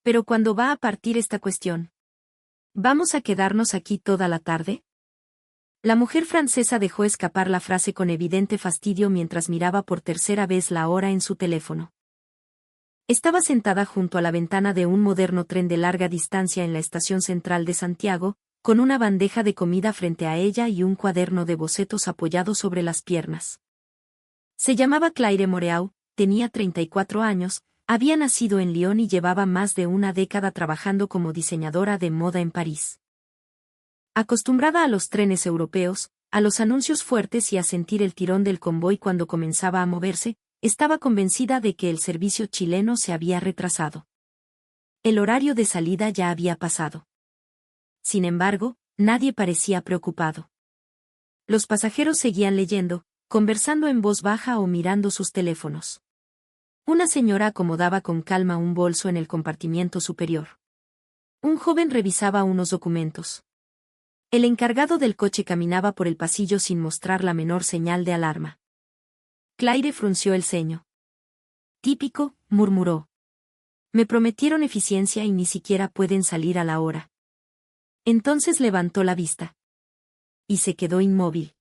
Pero ¿cuándo va a partir esta cuestión? ¿Vamos a quedarnos aquí toda la tarde? La mujer francesa dejó escapar la frase con evidente fastidio mientras miraba por tercera vez la hora en su teléfono. Estaba sentada junto a la ventana de un moderno tren de larga distancia en la estación central de Santiago, con una bandeja de comida frente a ella y un cuaderno de bocetos apoyado sobre las piernas. Se llamaba Claire Moreau, tenía 34 años, había nacido en Lyon y llevaba más de una década trabajando como diseñadora de moda en París. Acostumbrada a los trenes europeos, a los anuncios fuertes y a sentir el tirón del convoy cuando comenzaba a moverse, estaba convencida de que el servicio chileno se había retrasado. El horario de salida ya había pasado. Sin embargo, nadie parecía preocupado. Los pasajeros seguían leyendo, conversando en voz baja o mirando sus teléfonos. Una señora acomodaba con calma un bolso en el compartimiento superior. Un joven revisaba unos documentos. El encargado del coche caminaba por el pasillo sin mostrar la menor señal de alarma. Claire frunció el ceño. Típico, murmuró. Me prometieron eficiencia y ni siquiera pueden salir a la hora. Entonces levantó la vista. Y se quedó inmóvil.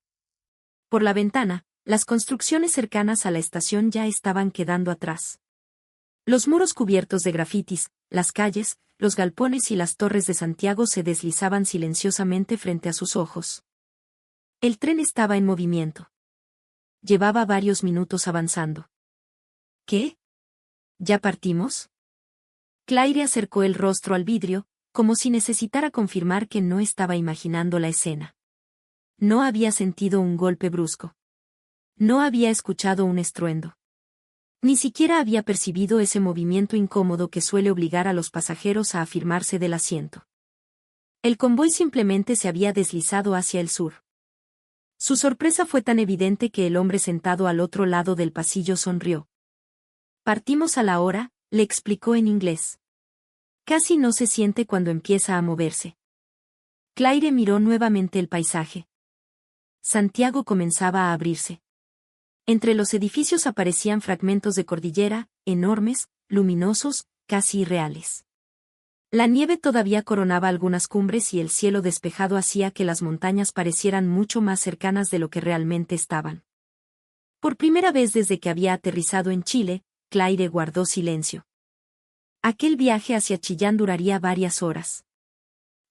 Por la ventana, las construcciones cercanas a la estación ya estaban quedando atrás. Los muros cubiertos de grafitis, las calles, los galpones y las torres de Santiago se deslizaban silenciosamente frente a sus ojos. El tren estaba en movimiento. Llevaba varios minutos avanzando. ¿Qué? ¿Ya partimos? Claire acercó el rostro al vidrio, como si necesitara confirmar que no estaba imaginando la escena. No había sentido un golpe brusco. No había escuchado un estruendo. Ni siquiera había percibido ese movimiento incómodo que suele obligar a los pasajeros a afirmarse del asiento. El convoy simplemente se había deslizado hacia el sur. Su sorpresa fue tan evidente que el hombre sentado al otro lado del pasillo sonrió. Partimos a la hora, le explicó en inglés. Casi no se siente cuando empieza a moverse. Claire miró nuevamente el paisaje. Santiago comenzaba a abrirse. Entre los edificios aparecían fragmentos de cordillera, enormes, luminosos, casi irreales. La nieve todavía coronaba algunas cumbres y el cielo despejado hacía que las montañas parecieran mucho más cercanas de lo que realmente estaban. Por primera vez desde que había aterrizado en Chile, Claire guardó silencio. Aquel viaje hacia Chillán duraría varias horas.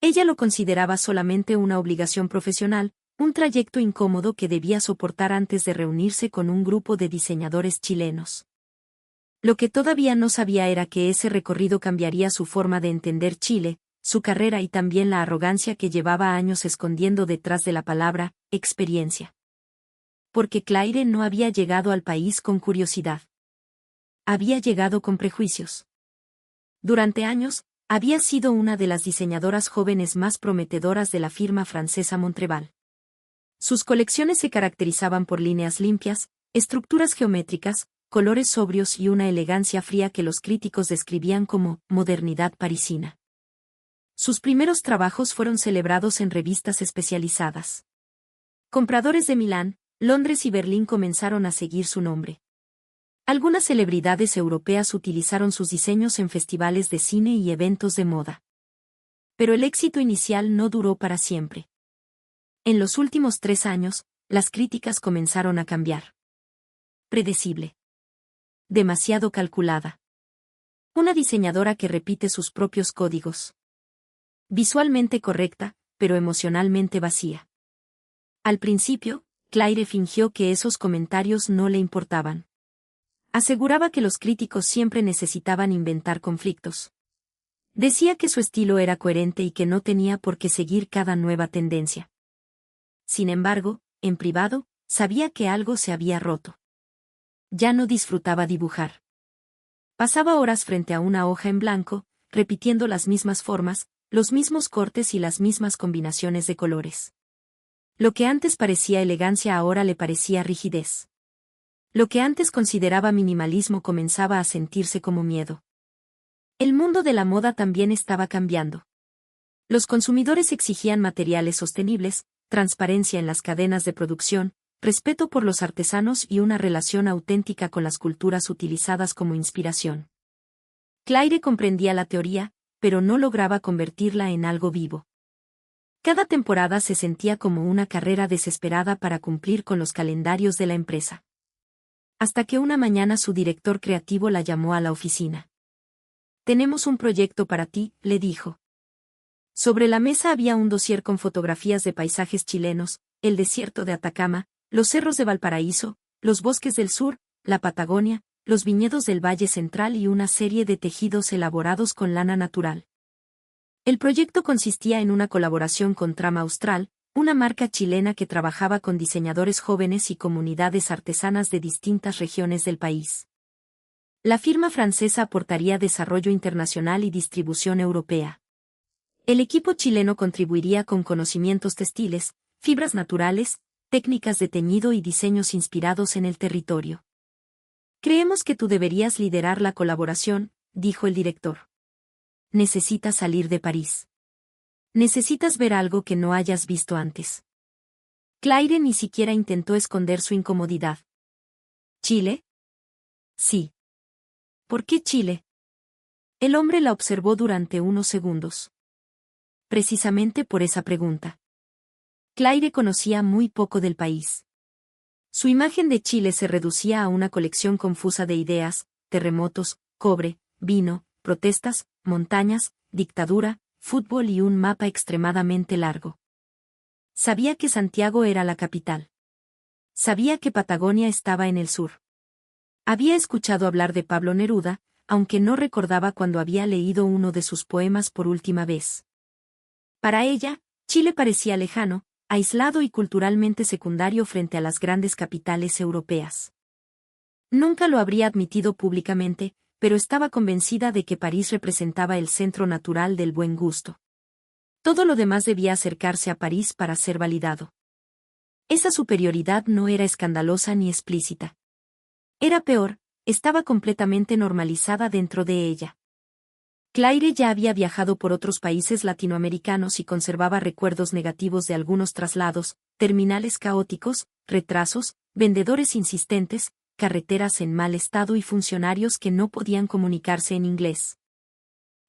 Ella lo consideraba solamente una obligación profesional, un trayecto incómodo que debía soportar antes de reunirse con un grupo de diseñadores chilenos. Lo que todavía no sabía era que ese recorrido cambiaría su forma de entender Chile, su carrera y también la arrogancia que llevaba años escondiendo detrás de la palabra experiencia. Porque Claire no había llegado al país con curiosidad. Había llegado con prejuicios. Durante años, había sido una de las diseñadoras jóvenes más prometedoras de la firma francesa Montreval. Sus colecciones se caracterizaban por líneas limpias, estructuras geométricas, colores sobrios y una elegancia fría que los críticos describían como modernidad parisina. Sus primeros trabajos fueron celebrados en revistas especializadas. Compradores de Milán, Londres y Berlín comenzaron a seguir su nombre. Algunas celebridades europeas utilizaron sus diseños en festivales de cine y eventos de moda. Pero el éxito inicial no duró para siempre. En los últimos 3 años, las críticas comenzaron a cambiar. Predecible. Demasiado calculada. Una diseñadora que repite sus propios códigos. Visualmente correcta, pero emocionalmente vacía. Al principio, Claire fingió que esos comentarios no le importaban. Aseguraba que los críticos siempre necesitaban inventar conflictos. Decía que su estilo era coherente y que no tenía por qué seguir cada nueva tendencia. Sin embargo, en privado, sabía que algo se había roto. Ya no disfrutaba dibujar. Pasaba horas frente a una hoja en blanco, repitiendo las mismas formas, los mismos cortes y las mismas combinaciones de colores. Lo que antes parecía elegancia ahora le parecía rigidez. Lo que antes consideraba minimalismo comenzaba a sentirse como miedo. El mundo de la moda también estaba cambiando. Los consumidores exigían materiales sostenibles, transparencia en las cadenas de producción, respeto por los artesanos y una relación auténtica con las culturas utilizadas como inspiración. Claire comprendía la teoría, pero no lograba convertirla en algo vivo. Cada temporada se sentía como una carrera desesperada para cumplir con los calendarios de la empresa. Hasta que una mañana su director creativo la llamó a la oficina. «Tenemos un proyecto para ti», le dijo. Sobre la mesa había un dossier con fotografías de paisajes chilenos, el desierto de Atacama, los cerros de Valparaíso, los bosques del sur, la Patagonia, los viñedos del Valle Central y una serie de tejidos elaborados con lana natural. El proyecto consistía en una colaboración con Trama Austral, una marca chilena que trabajaba con diseñadores jóvenes y comunidades artesanas de distintas regiones del país. La firma francesa aportaría desarrollo internacional y distribución europea. El equipo chileno contribuiría con conocimientos textiles, fibras naturales, técnicas de teñido y diseños inspirados en el territorio. «Creemos que tú deberías liderar la colaboración», dijo el director. «Necesitas salir de París. Necesitas ver algo que no hayas visto antes». Claire ni siquiera intentó esconder su incomodidad. «¿Chile?» «Sí». «¿Por qué Chile?» El hombre la observó durante unos segundos. Precisamente por esa pregunta. Claire conocía muy poco del país. Su imagen de Chile se reducía a una colección confusa de ideas: terremotos, cobre, vino, protestas, montañas, dictadura, fútbol y un mapa extremadamente largo. Sabía que Santiago era la capital. Sabía que Patagonia estaba en el sur. Había escuchado hablar de Pablo Neruda, aunque no recordaba cuándo había leído uno de sus poemas por última vez. Para ella, Chile parecía lejano, aislado y culturalmente secundario frente a las grandes capitales europeas. Nunca lo habría admitido públicamente, pero estaba convencida de que París representaba el centro natural del buen gusto. Todo lo demás debía acercarse a París para ser validado. Esa superioridad no era escandalosa ni explícita. Era peor, estaba completamente normalizada dentro de ella. Claire ya había viajado por otros países latinoamericanos y conservaba recuerdos negativos de algunos traslados, terminales caóticos, retrasos, vendedores insistentes, carreteras en mal estado y funcionarios que no podían comunicarse en inglés.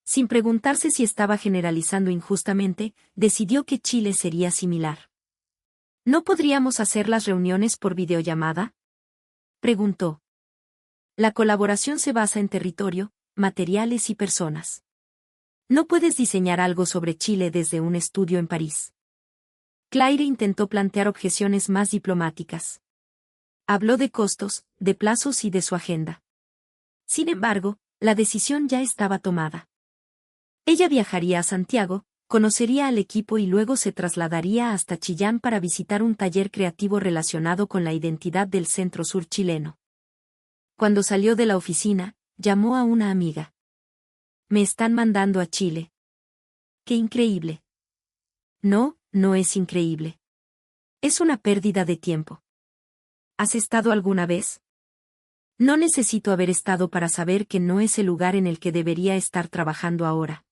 Sin preguntarse si estaba generalizando injustamente, decidió que Chile sería similar. ¿No podríamos hacer las reuniones por videollamada?, preguntó. La colaboración se basa en territorio, materiales y personas. No puedes diseñar algo sobre Chile desde un estudio en París. Claire intentó plantear objeciones más diplomáticas. Habló de costos, de plazos y de su agenda. Sin embargo, la decisión ya estaba tomada. Ella viajaría a Santiago, conocería al equipo y luego se trasladaría hasta Chillán para visitar un taller creativo relacionado con la identidad del centro sur chileno. Cuando salió de la oficina, llamó a una amiga. «Me están mandando a Chile». «¡Qué increíble!». «No, no es increíble. Es una pérdida de tiempo». «¿Has estado alguna vez?». «No necesito haber estado para saber que no es el lugar en el que debería estar trabajando ahora».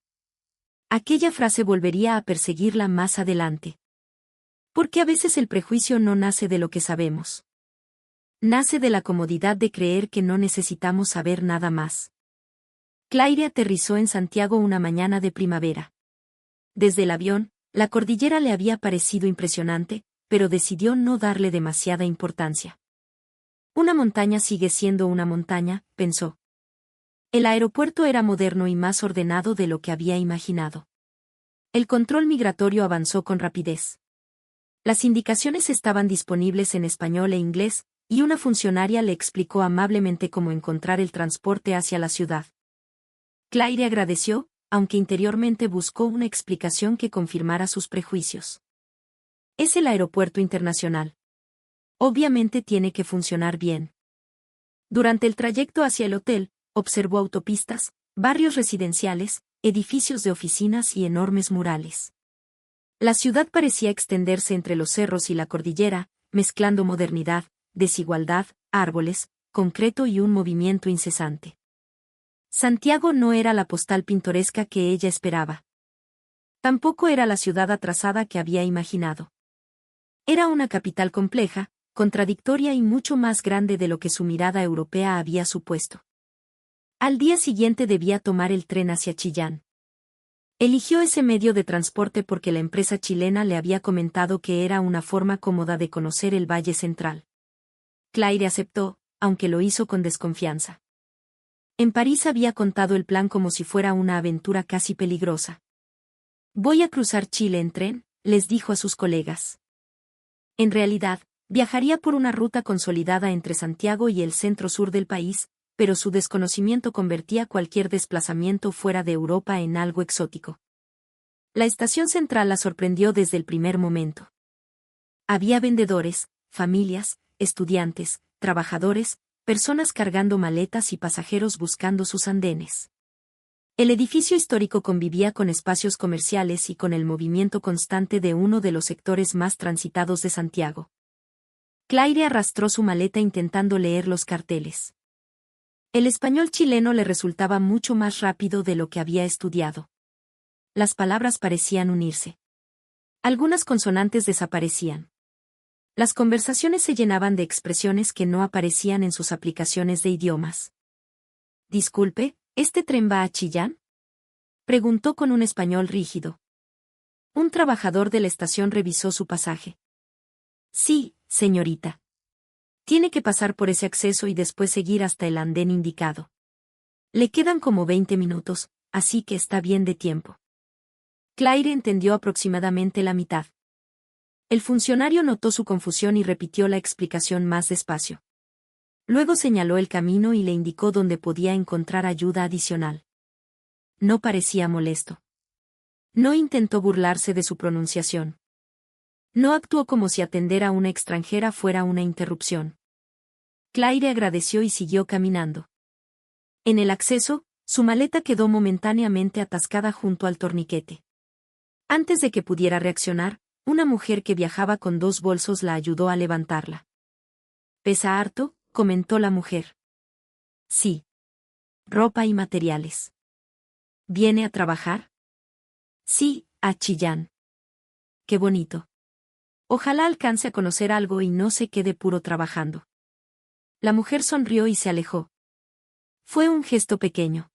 Aquella frase volvería a perseguirla más adelante. Porque a veces el prejuicio no nace de lo que sabemos. Nace de la comodidad de creer que no necesitamos saber nada más. Claire aterrizó en Santiago una mañana de primavera. Desde el avión, la cordillera le había parecido impresionante, pero decidió no darle demasiada importancia. Una montaña sigue siendo una montaña, pensó. El aeropuerto era moderno y más ordenado de lo que había imaginado. El control migratorio avanzó con rapidez. Las indicaciones estaban disponibles en español e inglés, y una funcionaria le explicó amablemente cómo encontrar el transporte hacia la ciudad. Claire agradeció, aunque interiormente buscó una explicación que confirmara sus prejuicios. Es el aeropuerto internacional. Obviamente tiene que funcionar bien. Durante el trayecto hacia el hotel, observó autopistas, barrios residenciales, edificios de oficinas y enormes murales. La ciudad parecía extenderse entre los cerros y la cordillera, mezclando modernidad, desigualdad, árboles, concreto y un movimiento incesante. Santiago no era la postal pintoresca que ella esperaba. Tampoco era la ciudad atrasada que había imaginado. Era una capital compleja, contradictoria y mucho más grande de lo que su mirada europea había supuesto. Al día siguiente debía tomar el tren hacia Chillán. Eligió ese medio de transporte porque la empresa chilena le había comentado que era una forma cómoda de conocer el Valle Central. Claire aceptó, aunque lo hizo con desconfianza. En París había contado el plan como si fuera una aventura casi peligrosa. «Voy a cruzar Chile en tren», les dijo a sus colegas. En realidad, viajaría por una ruta consolidada entre Santiago y el centro-sur del país, pero su desconocimiento convertía cualquier desplazamiento fuera de Europa en algo exótico. La estación central la sorprendió desde el primer momento. Había vendedores, familias, estudiantes, trabajadores, personas cargando maletas y pasajeros buscando sus andenes. El edificio histórico convivía con espacios comerciales y con el movimiento constante de uno de los sectores más transitados de Santiago. Claire arrastró su maleta intentando leer los carteles. El español chileno le resultaba mucho más rápido de lo que había estudiado. Las palabras parecían unirse. Algunas consonantes desaparecían. Las conversaciones se llenaban de expresiones que no aparecían en sus aplicaciones de idiomas. «Disculpe, ¿este tren va a Chillán?», preguntó con un español rígido. Un trabajador de la estación revisó su pasaje. «Sí, señorita. Tiene que pasar por ese acceso y después seguir hasta el andén indicado. Le quedan como 20 minutos, así que está bien de tiempo». Claire entendió aproximadamente la mitad. El funcionario notó su confusión y repitió la explicación más despacio. Luego señaló el camino y le indicó dónde podía encontrar ayuda adicional. No parecía molesto. No intentó burlarse de su pronunciación. No actuó como si atender a una extranjera fuera una interrupción. Claire agradeció y siguió caminando. En el acceso, su maleta quedó momentáneamente atascada junto al torniquete. Antes de que pudiera reaccionar, una mujer que viajaba con 2 bolsos la ayudó a levantarla. «¿Pesa harto?», comentó la mujer. «Sí. Ropa y materiales». «¿Viene a trabajar?». «Sí, a Chillán». «Qué bonito. Ojalá alcance a conocer algo y no se quede puro trabajando». La mujer sonrió y se alejó. Fue un gesto pequeño.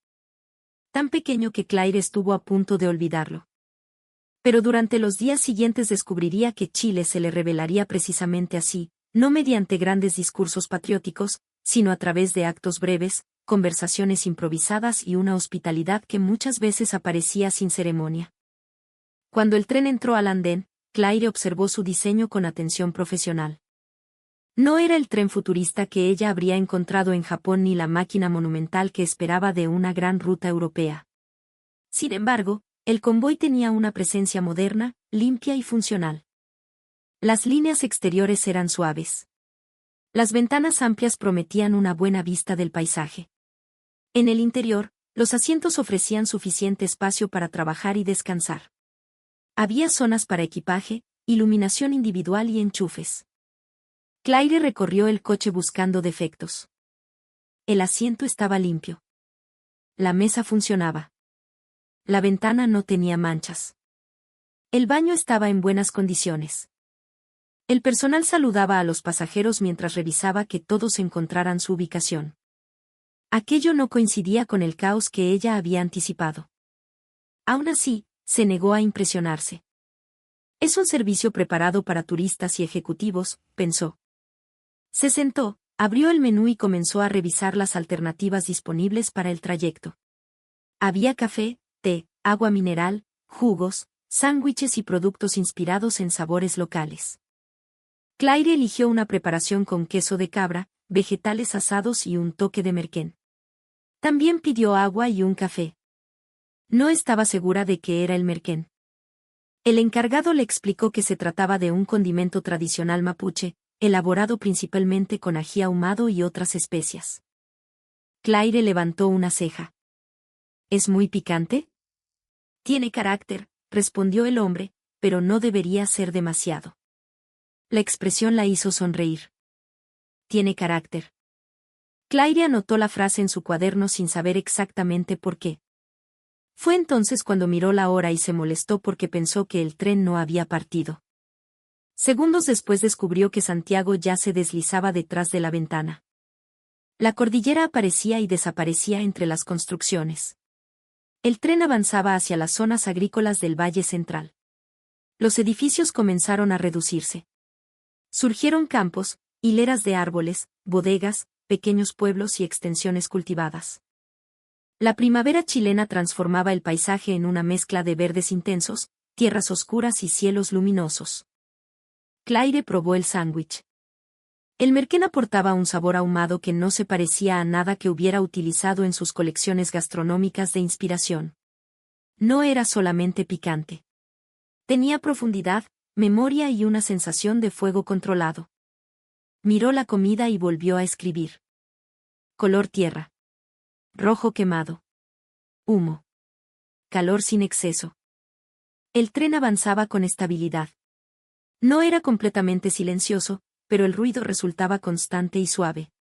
Tan pequeño que Claire estuvo a punto de olvidarlo. Pero durante los días siguientes descubriría que Chile se le revelaría precisamente así, no mediante grandes discursos patrióticos, sino a través de actos breves, conversaciones improvisadas y una hospitalidad que muchas veces aparecía sin ceremonia. Cuando el tren entró al andén, Claire observó su diseño con atención profesional. No era el tren futurista que ella habría encontrado en Japón ni la máquina monumental que esperaba de una gran ruta europea. Sin embargo, el convoy tenía una presencia moderna, limpia y funcional. Las líneas exteriores eran suaves. Las ventanas amplias prometían una buena vista del paisaje. En el interior, los asientos ofrecían suficiente espacio para trabajar y descansar. Había zonas para equipaje, iluminación individual y enchufes. Claire recorrió el coche buscando defectos. El asiento estaba limpio. La mesa funcionaba. La ventana no tenía manchas. El baño estaba en buenas condiciones. El personal saludaba a los pasajeros mientras revisaba que todos encontraran su ubicación. Aquello no coincidía con el caos que ella había anticipado. Aún así, se negó a impresionarse. «Es un servicio preparado para turistas y ejecutivos», pensó. Se sentó, abrió el menú y comenzó a revisar las alternativas disponibles para el trayecto. Había café, té, agua mineral, jugos, sándwiches y productos inspirados en sabores locales. Claire eligió una preparación con queso de cabra, vegetales asados y un toque de merquén. También pidió agua y un café. No estaba segura de qué era el merquén. El encargado le explicó que se trataba de un condimento tradicional mapuche, elaborado principalmente con ají ahumado y otras especias. Claire levantó una ceja. «¿Es muy picante?». «Tiene carácter», respondió el hombre, «pero no debería ser demasiado». La expresión la hizo sonreír. «Tiene carácter». Claire anotó la frase en su cuaderno sin saber exactamente por qué. Fue entonces cuando miró la hora y se molestó porque pensó que el tren no había partido. Segundos después descubrió que Santiago ya se deslizaba detrás de la ventana. La cordillera aparecía y desaparecía entre las construcciones. El tren avanzaba hacia las zonas agrícolas del Valle Central. Los edificios comenzaron a reducirse. Surgieron campos, hileras de árboles, bodegas, pequeños pueblos y extensiones cultivadas. La primavera chilena transformaba el paisaje en una mezcla de verdes intensos, tierras oscuras y cielos luminosos. Claire probó el sándwich. El merquén aportaba un sabor ahumado que no se parecía a nada que hubiera utilizado en sus colecciones gastronómicas de inspiración. No era solamente picante. Tenía profundidad, memoria y una sensación de fuego controlado. Miró la comida y volvió a escribir. Color tierra. Rojo quemado. Humo. Calor sin exceso. El tren avanzaba con estabilidad. No era completamente silencioso, pero el ruido resultaba constante y suave.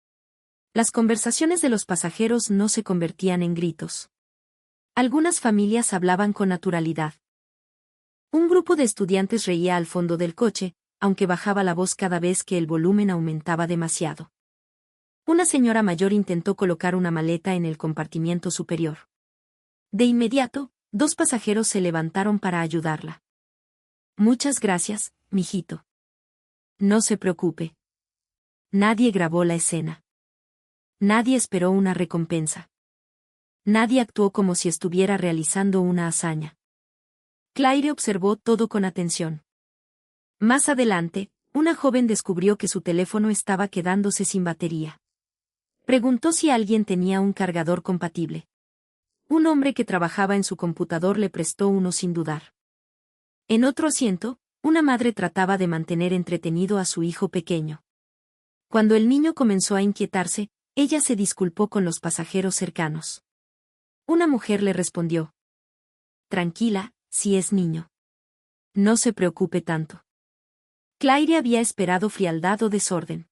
Las conversaciones de los pasajeros no se convertían en gritos. Algunas familias hablaban con naturalidad. Un grupo de estudiantes reía al fondo del coche, aunque bajaba la voz cada vez que el volumen aumentaba demasiado. Una señora mayor intentó colocar una maleta en el compartimiento superior. De inmediato, 2 pasajeros se levantaron para ayudarla. Muchas gracias, mijito. No se preocupe. Nadie grabó la escena. Nadie esperó una recompensa. Nadie actuó como si estuviera realizando una hazaña. Claire observó todo con atención. Más adelante, una joven descubrió que su teléfono estaba quedándose sin batería. Preguntó si alguien tenía un cargador compatible. Un hombre que trabajaba en su computador le prestó uno sin dudar. En otro asiento, una madre trataba de mantener entretenido a su hijo pequeño. Cuando el niño comenzó a inquietarse, ella se disculpó con los pasajeros cercanos. Una mujer le respondió. Tranquila, si es niño. No se preocupe tanto. Claire había esperado frialdad o desorden.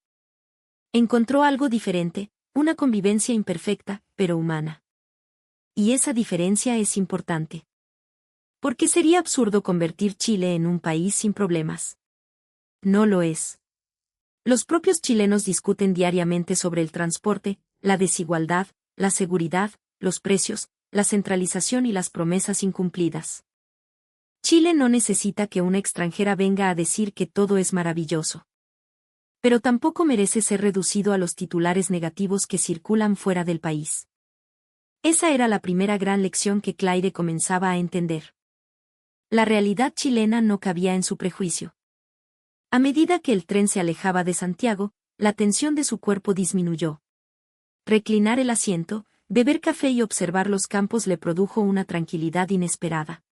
Encontró algo diferente, una convivencia imperfecta, pero humana. Y esa diferencia es importante. Porque sería absurdo convertir Chile en un país sin problemas. No lo es. Los propios chilenos discuten diariamente sobre el transporte, la desigualdad, la seguridad, los precios, la centralización y las promesas incumplidas. Chile no necesita que una extranjera venga a decir que todo es maravilloso. Pero tampoco merece ser reducido a los titulares negativos que circulan fuera del país. Esa era la primera gran lección que Claire comenzaba a entender. La realidad chilena no cabía en su prejuicio. A medida que el tren se alejaba de Santiago, la tensión de su cuerpo disminuyó. Reclinar el asiento, beber café y observar los campos le produjo una tranquilidad inesperada.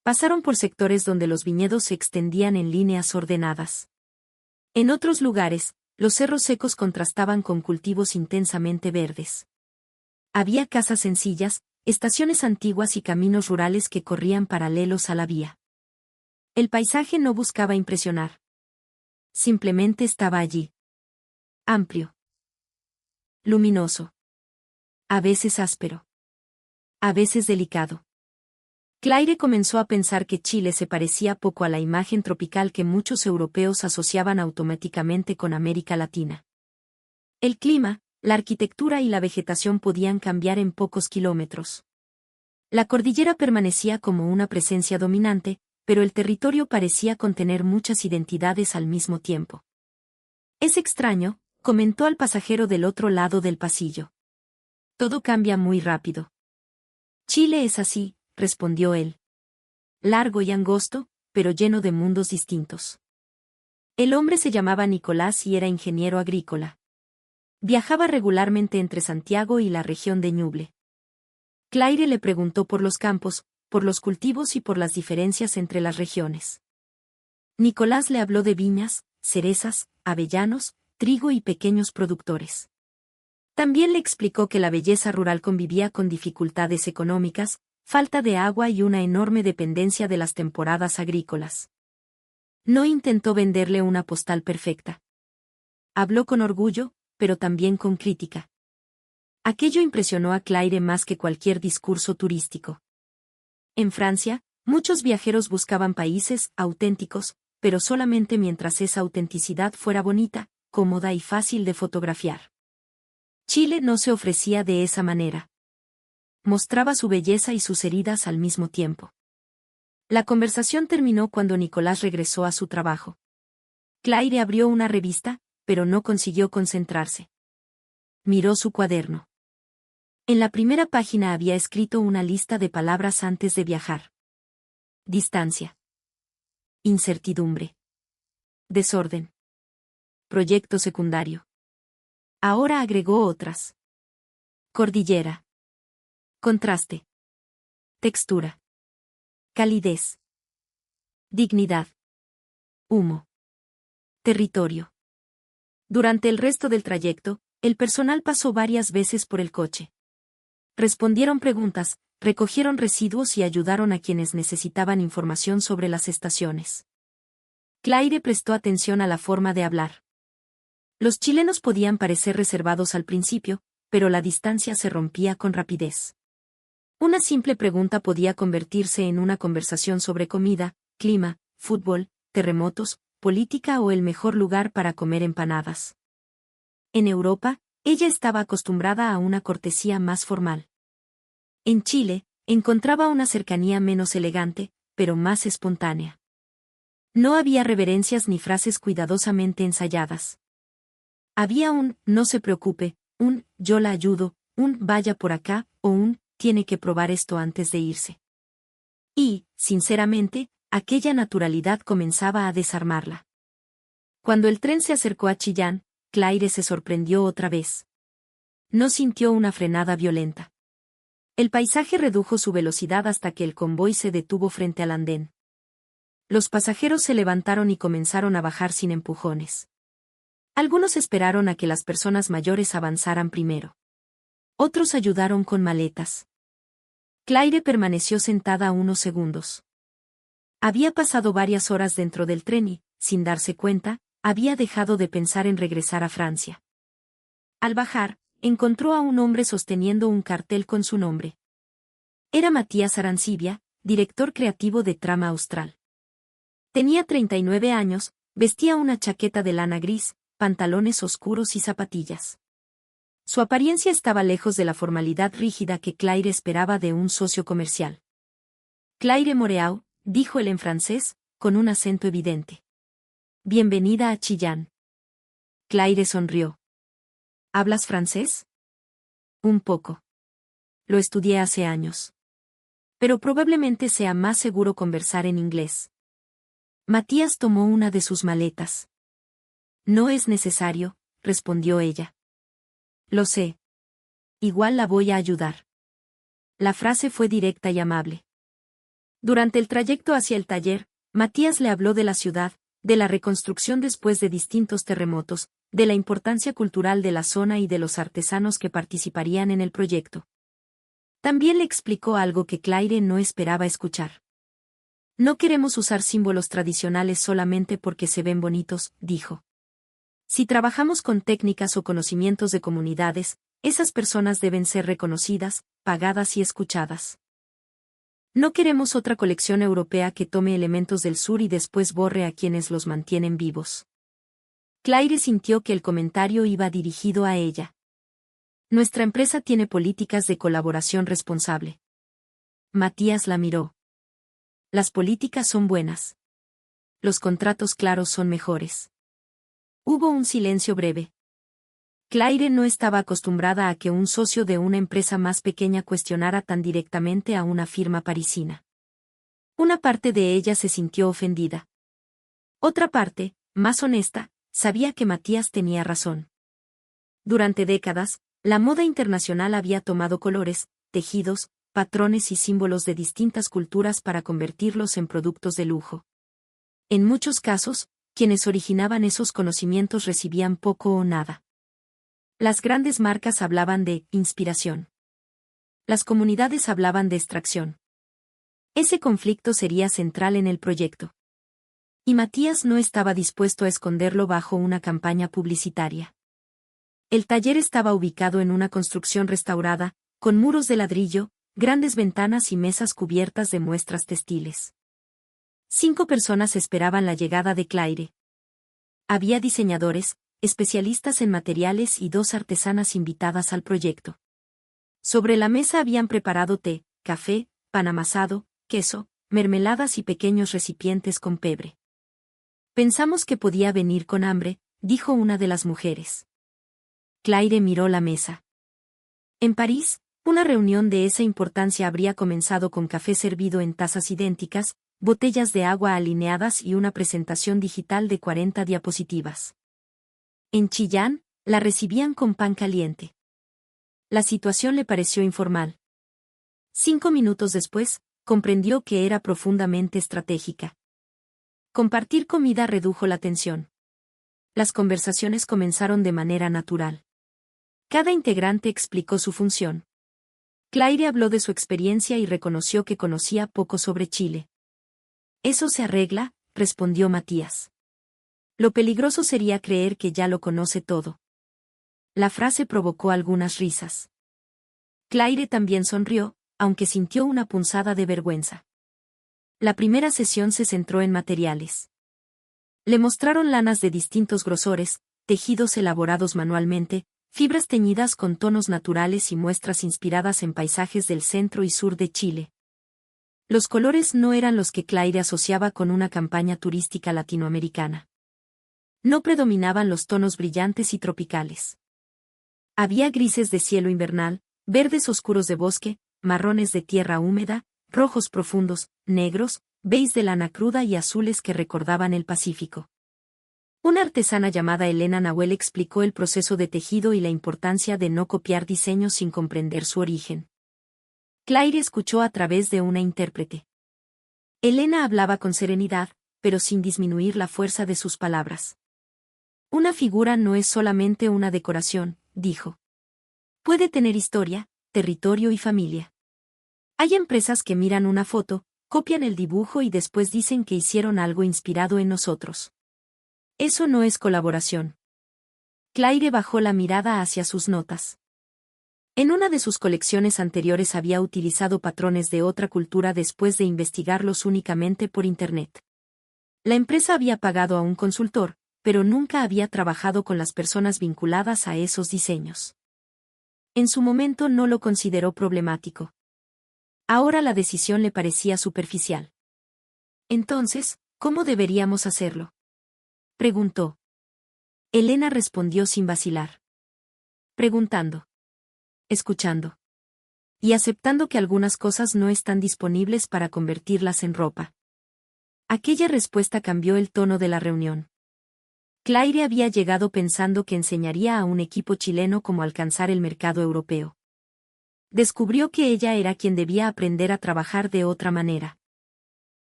Pasaron por sectores donde los viñedos se extendían en líneas ordenadas. En otros lugares, los cerros secos contrastaban con cultivos intensamente verdes. Había casas sencillas, estaciones antiguas y caminos rurales que corrían paralelos a la vía. El paisaje no buscaba impresionar. Simplemente estaba allí. Amplio. Luminoso. A veces áspero. A veces delicado. Claire comenzó a pensar que Chile se parecía poco a la imagen tropical que muchos europeos asociaban automáticamente con América Latina. El clima, la arquitectura y la vegetación podían cambiar en pocos kilómetros. La cordillera permanecía como una presencia dominante, pero el territorio parecía contener muchas identidades al mismo tiempo. Es extraño, comentó al pasajero del otro lado del pasillo. Todo cambia muy rápido. Chile es así, respondió él. Largo y angosto, pero lleno de mundos distintos. El hombre se llamaba Nicolás y era ingeniero agrícola. Viajaba regularmente entre Santiago y la región de Ñuble. Claire le preguntó por los campos, por los cultivos y por las diferencias entre las regiones. Nicolás le habló de viñas, cerezas, avellanos, trigo y pequeños productores. También le explicó que la belleza rural convivía con dificultades económicas, falta de agua y una enorme dependencia de las temporadas agrícolas. No intentó venderle una postal perfecta. Habló con orgullo, pero también con crítica. Aquello impresionó a Claire más que cualquier discurso turístico. En Francia, muchos viajeros buscaban países auténticos, pero solamente mientras esa autenticidad fuera bonita, cómoda y fácil de fotografiar. Chile no se ofrecía de esa manera. Mostraba su belleza y sus heridas al mismo tiempo. La conversación terminó cuando Nicolás regresó a su trabajo. Claire abrió una revista, pero no consiguió concentrarse. Miró su cuaderno. En la primera página había escrito una lista de palabras antes de viajar. Distancia. Incertidumbre. Desorden. Proyecto secundario. Ahora agregó otras. Cordillera. Contraste. Textura. Calidez. Dignidad. Humo. Territorio. Durante el resto del trayecto, el personal pasó varias veces por el coche. Respondieron preguntas, recogieron residuos y ayudaron a quienes necesitaban información sobre las estaciones. Claire prestó atención a la forma de hablar. Los chilenos podían parecer reservados al principio, pero la distancia se rompía con rapidez. Una simple pregunta podía convertirse en una conversación sobre comida, clima, fútbol, terremotos, política o el mejor lugar para comer empanadas. En Europa, ella estaba acostumbrada a una cortesía más formal. En Chile, encontraba una cercanía menos elegante, pero más espontánea. No había reverencias ni frases cuidadosamente ensayadas. Había un «no se preocupe», un «yo la ayudo», un «vaya por acá» o un «tiene que probar esto antes de irse». Y, sinceramente, aquella naturalidad comenzaba a desarmarla. Cuando el tren se acercó a Chillán, Claire se sorprendió otra vez. No sintió una frenada violenta. El paisaje redujo su velocidad hasta que el convoy se detuvo frente al andén. Los pasajeros se levantaron y comenzaron a bajar sin empujones. Algunos esperaron a que las personas mayores avanzaran primero. Otros ayudaron con maletas. Claire permaneció sentada unos segundos. Había pasado varias horas dentro del tren y, sin darse cuenta, había dejado de pensar en regresar a Francia. Al bajar, encontró a un hombre sosteniendo un cartel con su nombre. Era Matías Arancibia, director creativo de Trama Austral. Tenía 39 años, vestía una chaqueta de lana gris, pantalones oscuros y zapatillas. Su apariencia estaba lejos de la formalidad rígida que Claire esperaba de un socio comercial. Claire Moreau, dijo él en francés, con un acento evidente. Bienvenida a Chillán. Claire sonrió. ¿Hablas francés? Un poco. Lo estudié hace años. Pero probablemente sea más seguro conversar en inglés. Matías tomó una de sus maletas. No es necesario, respondió ella. Lo sé. Igual la voy a ayudar. La frase fue directa y amable. Durante el trayecto hacia el taller, Matías le habló de la ciudad, de la reconstrucción después de distintos terremotos, de la importancia cultural de la zona y de los artesanos que participarían en el proyecto. También le explicó algo que Claire no esperaba escuchar. No queremos usar símbolos tradicionales solamente porque se ven bonitos, dijo. Si trabajamos con técnicas o conocimientos de comunidades, esas personas deben ser reconocidas, pagadas y escuchadas. No queremos otra colección europea que tome elementos del sur y después borre a quienes los mantienen vivos. Claire sintió que el comentario iba dirigido a ella. Nuestra empresa tiene políticas de colaboración responsable. Matías la miró. Las políticas son buenas. Los contratos claros son mejores. Hubo un silencio breve. Claire no estaba acostumbrada a que un socio de una empresa más pequeña cuestionara tan directamente a una firma parisina. Una parte de ella se sintió ofendida. Otra parte, más honesta, sabía que Matías tenía razón. Durante décadas, la moda internacional había tomado colores, tejidos, patrones y símbolos de distintas culturas para convertirlos en productos de lujo. En muchos casos, quienes originaban esos conocimientos recibían poco o nada. Las grandes marcas hablaban de inspiración. Las comunidades hablaban de extracción. Ese conflicto sería central en el proyecto. Y Matías no estaba dispuesto a esconderlo bajo una campaña publicitaria. El taller estaba ubicado en una construcción restaurada, con muros de ladrillo, grandes ventanas y mesas cubiertas de muestras textiles. 5 personas esperaban la llegada de Claire. Había diseñadores, especialistas en materiales y 2 artesanas invitadas al proyecto. Sobre la mesa habían preparado té, café, pan amasado, queso, mermeladas y pequeños recipientes con pebre. Pensamos que podía venir con hambre, dijo una de las mujeres. Claire miró la mesa. En París, una reunión de esa importancia habría comenzado con café servido en tazas idénticas, botellas de agua alineadas y una presentación digital de 40 diapositivas. En Chillán, la recibían con pan caliente. La situación le pareció informal. 5 minutos después, comprendió que era profundamente estratégica. Compartir comida redujo la tensión. Las conversaciones comenzaron de manera natural. Cada integrante explicó su función. Claire habló de su experiencia y reconoció que conocía poco sobre Chile. Eso se arregla, respondió Matías. Lo peligroso sería creer que ya lo conoce todo. La frase provocó algunas risas. Claire también sonrió, aunque sintió una punzada de vergüenza. La primera sesión se centró en materiales. Le mostraron lanas de distintos grosores, tejidos elaborados manualmente, fibras teñidas con tonos naturales y muestras inspiradas en paisajes del centro y sur de Chile. Los colores no eran los que Claire asociaba con una campaña turística latinoamericana. No predominaban los tonos brillantes y tropicales. Había grises de cielo invernal, verdes oscuros de bosque, marrones de tierra húmeda, rojos profundos, negros, beige de lana cruda y azules que recordaban el Pacífico. Una artesana llamada Elena Nahuel explicó el proceso de tejido y la importancia de no copiar diseños sin comprender su origen. Claire escuchó a través de una intérprete. Elena hablaba con serenidad, pero sin disminuir la fuerza de sus palabras. Una figura no es solamente una decoración, dijo. Puede tener historia, territorio y familia. Hay empresas que miran una foto, copian el dibujo y después dicen que hicieron algo inspirado en nosotros. Eso no es colaboración. Claire bajó la mirada hacia sus notas. En una de sus colecciones anteriores había utilizado patrones de otra cultura después de investigarlos únicamente por Internet. La empresa había pagado a un consultor, pero nunca había trabajado con las personas vinculadas a esos diseños. En su momento no lo consideró problemático. Ahora la decisión le parecía superficial. Entonces, ¿cómo deberíamos hacerlo?, preguntó. Elena respondió sin vacilar. Preguntando. Escuchando. Y aceptando que algunas cosas no están disponibles para convertirlas en ropa. Aquella respuesta cambió el tono de la reunión. Claire había llegado pensando que enseñaría a un equipo chileno cómo alcanzar el mercado europeo. Descubrió que ella era quien debía aprender a trabajar de otra manera.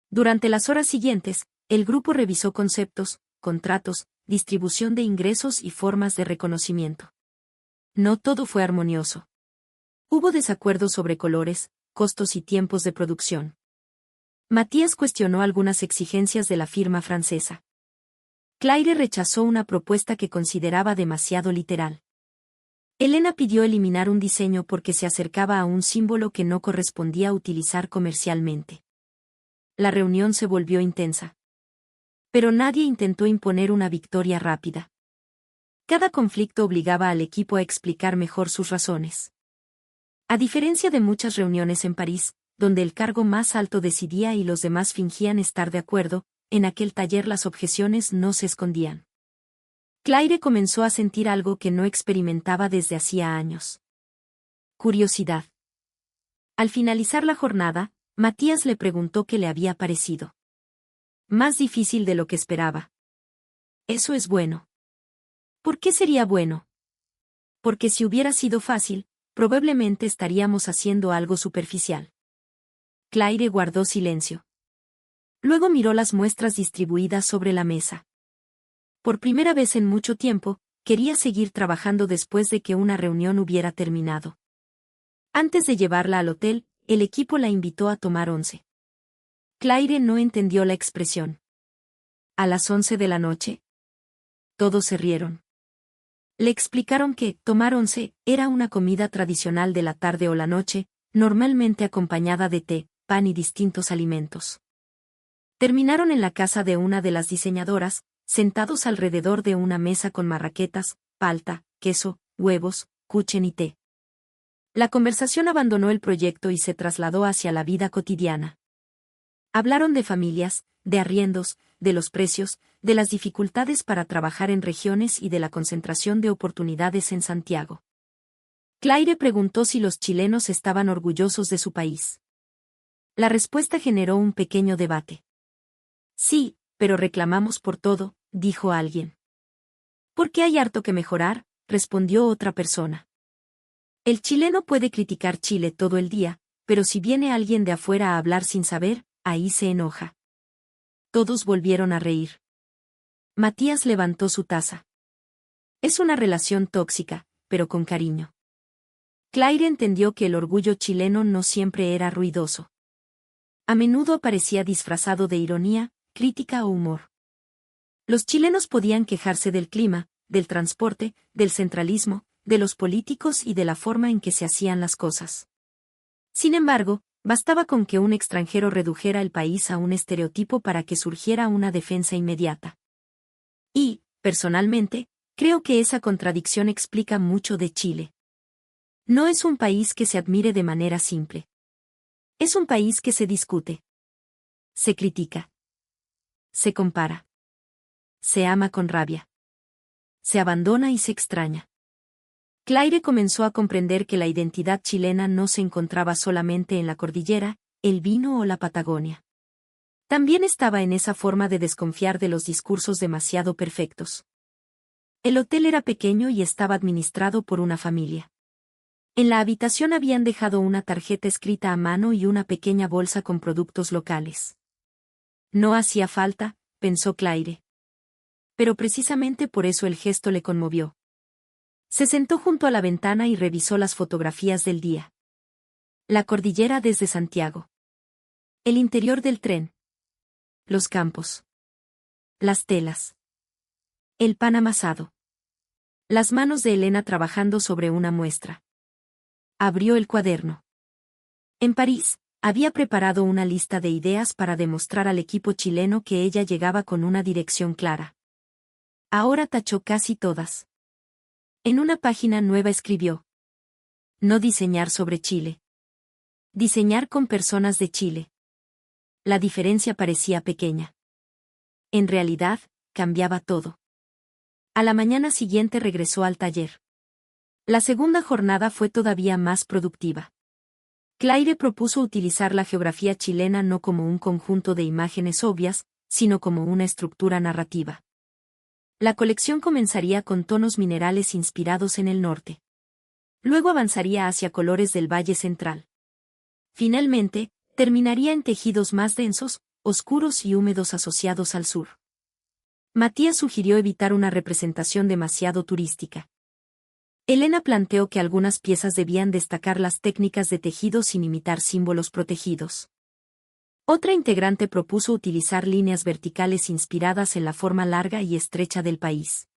Durante las horas siguientes, el grupo revisó conceptos, contratos, distribución de ingresos y formas de reconocimiento. No todo fue armonioso. Hubo desacuerdos sobre colores, costos y tiempos de producción. Matías cuestionó algunas exigencias de la firma francesa. Claire rechazó una propuesta que consideraba demasiado literal. Elena pidió eliminar un diseño porque se acercaba a un símbolo que no correspondía a utilizar comercialmente. La reunión se volvió intensa. Pero nadie intentó imponer una victoria rápida. Cada conflicto obligaba al equipo a explicar mejor sus razones. A diferencia de muchas reuniones en París, donde el cargo más alto decidía y los demás fingían estar de acuerdo, en aquel taller las objeciones no se escondían. Claire comenzó a sentir algo que no experimentaba desde hacía años. Curiosidad. Al finalizar la jornada, Matías le preguntó qué le había parecido. Más difícil de lo que esperaba. Eso es bueno. ¿Por qué sería bueno? Porque si hubiera sido fácil, probablemente estaríamos haciendo algo superficial. Claire guardó silencio. Luego miró las muestras distribuidas sobre la mesa. Por primera vez en mucho tiempo, quería seguir trabajando después de que una reunión hubiera terminado. Antes de llevarla al hotel, el equipo la invitó a tomar once. Claire no entendió la expresión. ¿A las 11 de la noche? Todos se rieron. Le explicaron que tomar once era una comida tradicional de la tarde o la noche, normalmente acompañada de té, pan y distintos alimentos. Terminaron en la casa de una de las diseñadoras, sentados alrededor de una mesa con marraquetas, palta, queso, huevos, kuchen y té. La conversación abandonó el proyecto y se trasladó hacia la vida cotidiana. Hablaron de familias, de arriendos, de los precios, de las dificultades para trabajar en regiones y de la concentración de oportunidades en Santiago. Claire preguntó si los chilenos estaban orgullosos de su país. La respuesta generó un pequeño debate. Sí, pero reclamamos por todo, dijo alguien. Porque hay harto que mejorar, respondió otra persona. El chileno puede criticar Chile todo el día, pero si viene alguien de afuera a hablar sin saber, ahí se enoja. Todos volvieron a reír. Matías levantó su taza. Es una relación tóxica, pero con cariño. Claire entendió que el orgullo chileno no siempre era ruidoso. A menudo aparecía disfrazado de ironía, crítica o humor. Los chilenos podían quejarse del clima, del transporte, del centralismo, de los políticos y de la forma en que se hacían las cosas. Sin embargo, bastaba con que un extranjero redujera el país a un estereotipo para que surgiera una defensa inmediata. Y, personalmente, creo que esa contradicción explica mucho de Chile. No es un país que se admire de manera simple. Es un país que se discute. Se critica. Se compara. Se ama con rabia. Se abandona y se extraña. Claire comenzó a comprender que la identidad chilena no se encontraba solamente en la cordillera, el vino o la Patagonia. También estaba en esa forma de desconfiar de los discursos demasiado perfectos. El hotel era pequeño y estaba administrado por una familia. En la habitación habían dejado una tarjeta escrita a mano y una pequeña bolsa con productos locales. No hacía falta, pensó Claire. Pero precisamente por eso el gesto le conmovió. Se sentó junto a la ventana y revisó las fotografías del día. La cordillera desde Santiago. El interior del tren. Los campos. Las telas. El pan amasado. Las manos de Elena trabajando sobre una muestra. Abrió el cuaderno. En París, había preparado una lista de ideas para demostrar al equipo chileno que ella llegaba con una dirección clara. Ahora tachó casi todas. En una página nueva escribió: no diseñar sobre Chile. Diseñar con personas de Chile. La diferencia parecía pequeña. En realidad, cambiaba todo. A la mañana siguiente regresó al taller. La segunda jornada fue todavía más productiva. Claire propuso utilizar la geografía chilena no como un conjunto de imágenes obvias, sino como una estructura narrativa. La colección comenzaría con tonos minerales inspirados en el norte. Luego avanzaría hacia colores del Valle Central. Finalmente, terminaría en tejidos más densos, oscuros y húmedos asociados al sur. Matías sugirió evitar una representación demasiado turística. Elena planteó que algunas piezas debían destacar las técnicas de tejido sin imitar símbolos protegidos. Otra integrante propuso utilizar líneas verticales inspiradas en la forma larga y estrecha del país.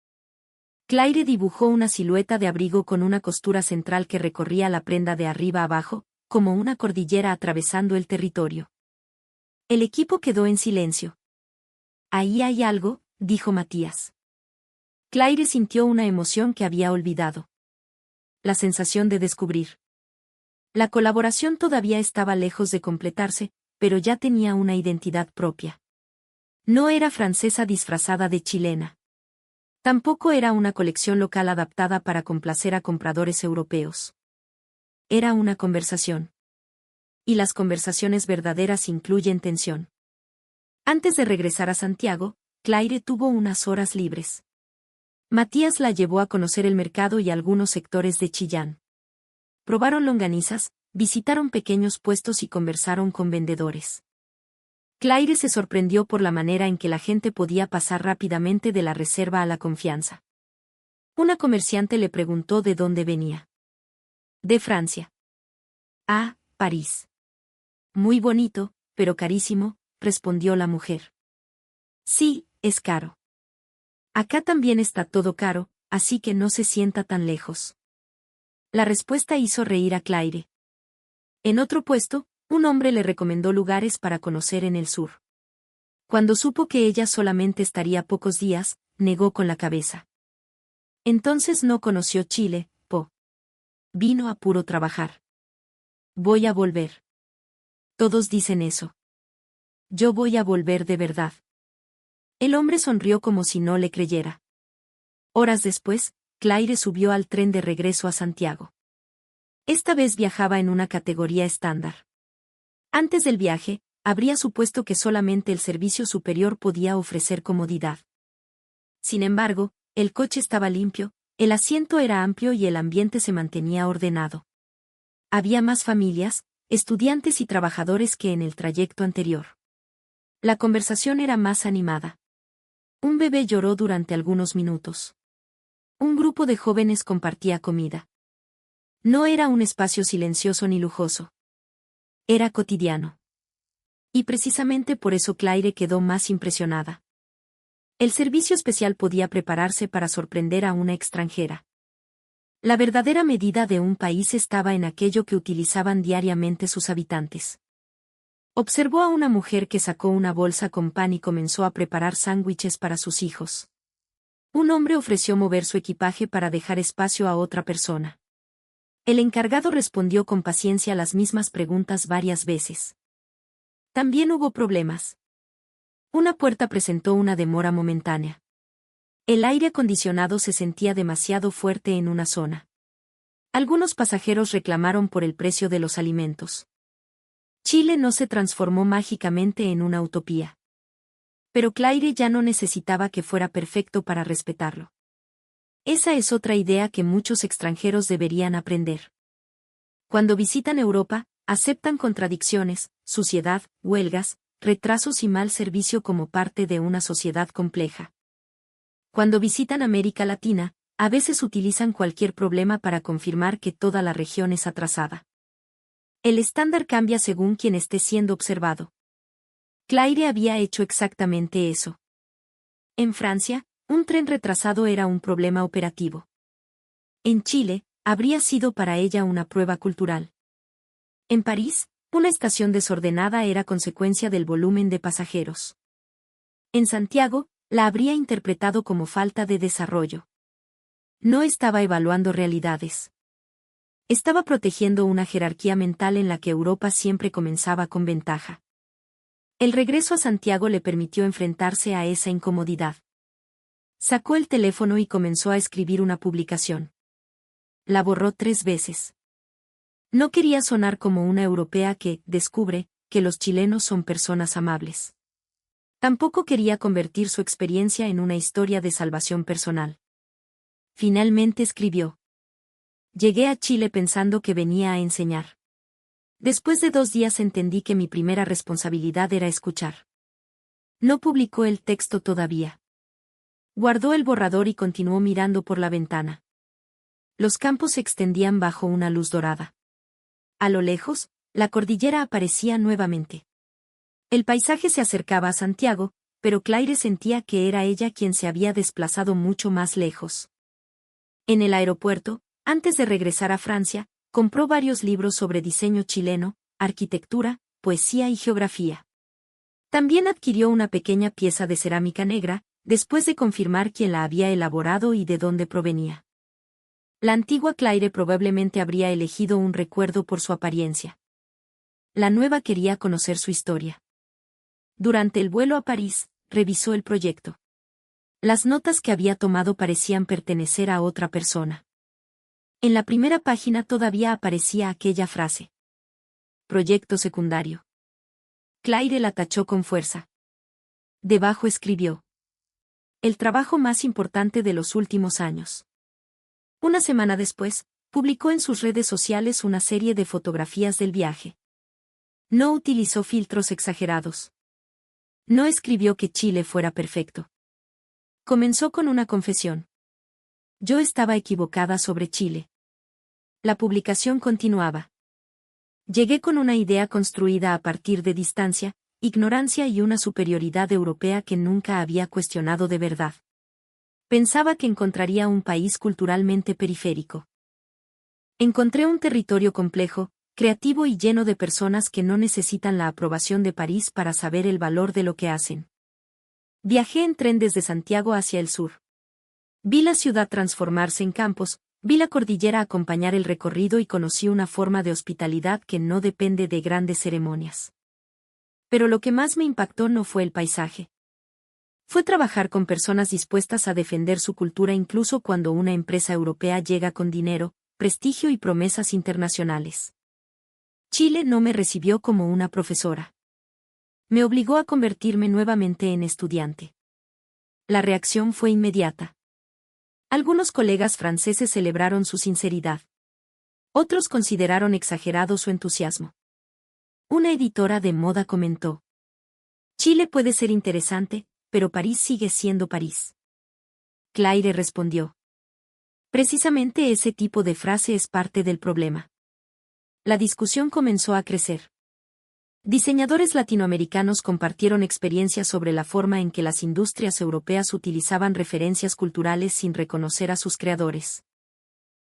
Claire dibujó una silueta de abrigo con una costura central que recorría la prenda de arriba abajo, como una cordillera atravesando el territorio. El equipo quedó en silencio. Ahí hay algo, dijo Matías. Claire sintió una emoción que había olvidado. La sensación de descubrir. La colaboración todavía estaba lejos de completarse, pero ya tenía una identidad propia. No era francesa disfrazada de chilena. Tampoco era una colección local adaptada para complacer a compradores europeos. Era una conversación. Y las conversaciones verdaderas incluyen tensión. Antes de regresar a Santiago, Claire tuvo unas horas libres. Matías la llevó a conocer el mercado y algunos sectores de Chillán. Probaron longanizas, visitaron pequeños puestos y conversaron con vendedores. Claire se sorprendió por la manera en que la gente podía pasar rápidamente de la reserva a la confianza. Una comerciante le preguntó de dónde venía. De Francia. Ah, París. Muy bonito, pero carísimo, respondió la mujer. Sí, es caro. Acá también está todo caro, así que no se sienta tan lejos. La respuesta hizo reír a Claire. En otro puesto, un hombre le recomendó lugares para conocer en el sur. Cuando supo que ella solamente estaría pocos días, negó con la cabeza. Entonces no conoció Chile, Po. Vino a puro trabajar. Voy a volver. Todos dicen eso. Yo voy a volver de verdad. El hombre sonrió como si no le creyera. Horas después, Claire subió al tren de regreso a Santiago. Esta vez viajaba en una categoría estándar. Antes del viaje, habría supuesto que solamente el servicio superior podía ofrecer comodidad. Sin embargo, el coche estaba limpio, el asiento era amplio y el ambiente se mantenía ordenado. Había más familias, estudiantes y trabajadores que en el trayecto anterior. La conversación era más animada. Un bebé lloró durante algunos minutos. Un grupo de jóvenes compartía comida. No era un espacio silencioso ni lujoso. Era cotidiano. Y precisamente por eso Claire quedó más impresionada. El servicio especial podía prepararse para sorprender a una extranjera. La verdadera medida de un país estaba en aquello que utilizaban diariamente sus habitantes. Observó a una mujer que sacó una bolsa con pan y comenzó a preparar sándwiches para sus hijos. Un hombre ofreció mover su equipaje para dejar espacio a otra persona. El encargado respondió con paciencia las mismas preguntas varias veces. También hubo problemas. Una puerta presentó una demora momentánea. El aire acondicionado se sentía demasiado fuerte en una zona. Algunos pasajeros reclamaron por el precio de los alimentos. Chile no se transformó mágicamente en una utopía. Pero Claire ya no necesitaba que fuera perfecto para respetarlo. Esa es otra idea que muchos extranjeros deberían aprender. Cuando visitan Europa, aceptan contradicciones, suciedad, huelgas, retrasos y mal servicio como parte de una sociedad compleja. Cuando visitan América Latina, a veces utilizan cualquier problema para confirmar que toda la región es atrasada. El estándar cambia según quien esté siendo observado. Claire había hecho exactamente eso. En Francia, un tren retrasado era un problema operativo. En Chile, habría sido para ella una prueba cultural. En París, una estación desordenada era consecuencia del volumen de pasajeros. En Santiago, la habría interpretado como falta de desarrollo. No estaba evaluando realidades. Estaba protegiendo una jerarquía mental en la que Europa siempre comenzaba con ventaja. El regreso a Santiago le permitió enfrentarse a esa incomodidad. Sacó el teléfono y comenzó a escribir una publicación. La borró 3 veces. No quería sonar como una europea que descubre que los chilenos son personas amables. Tampoco quería convertir su experiencia en una historia de salvación personal. Finalmente escribió: Llegué a Chile pensando que venía a enseñar. Después de 2 días entendí que mi primera responsabilidad era escuchar. No publicó el texto todavía. Guardó el borrador y continuó mirando por la ventana. Los campos se extendían bajo una luz dorada. A lo lejos, la cordillera aparecía nuevamente. El paisaje se acercaba a Santiago, pero Claire sentía que era ella quien se había desplazado mucho más lejos. En el aeropuerto, antes de regresar a Francia, compró varios libros sobre diseño chileno, arquitectura, poesía y geografía. También adquirió una pequeña pieza de cerámica negra, después de confirmar quién la había elaborado y de dónde provenía. La antigua Claire probablemente habría elegido un recuerdo por su apariencia. La nueva quería conocer su historia. Durante el vuelo a París, revisó el proyecto. Las notas que había tomado parecían pertenecer a otra persona. En la primera página todavía aparecía aquella frase. Proyecto secundario. Claire la tachó con fuerza. Debajo escribió: el trabajo más importante de los últimos años. Una semana después, publicó en sus redes sociales una serie de fotografías del viaje. No utilizó filtros exagerados. No escribió que Chile fuera perfecto. Comenzó con una confesión. Yo estaba equivocada sobre Chile. La publicación continuaba. Llegué con una idea construida a partir de distancia, ignorancia y una superioridad europea que nunca había cuestionado de verdad. Pensaba que encontraría un país culturalmente periférico. Encontré un territorio complejo, creativo y lleno de personas que no necesitan la aprobación de París para saber el valor de lo que hacen. Viajé en tren desde Santiago hacia el sur. Vi la ciudad transformarse en campos, vi la cordillera acompañar el recorrido y conocí una forma de hospitalidad que no depende de grandes ceremonias. Pero lo que más me impactó no fue el paisaje. Fue trabajar con personas dispuestas a defender su cultura incluso cuando una empresa europea llega con dinero, prestigio y promesas internacionales. Chile no me recibió como una profesora. Me obligó a convertirme nuevamente en estudiante. La reacción fue inmediata. Algunos colegas franceses celebraron su sinceridad. Otros consideraron exagerado su entusiasmo. Una editora de moda comentó: Chile puede ser interesante, pero París sigue siendo París. Claire respondió: precisamente ese tipo de frase es parte del problema. La discusión comenzó a crecer. Diseñadores latinoamericanos compartieron experiencias sobre la forma en que las industrias europeas utilizaban referencias culturales sin reconocer a sus creadores.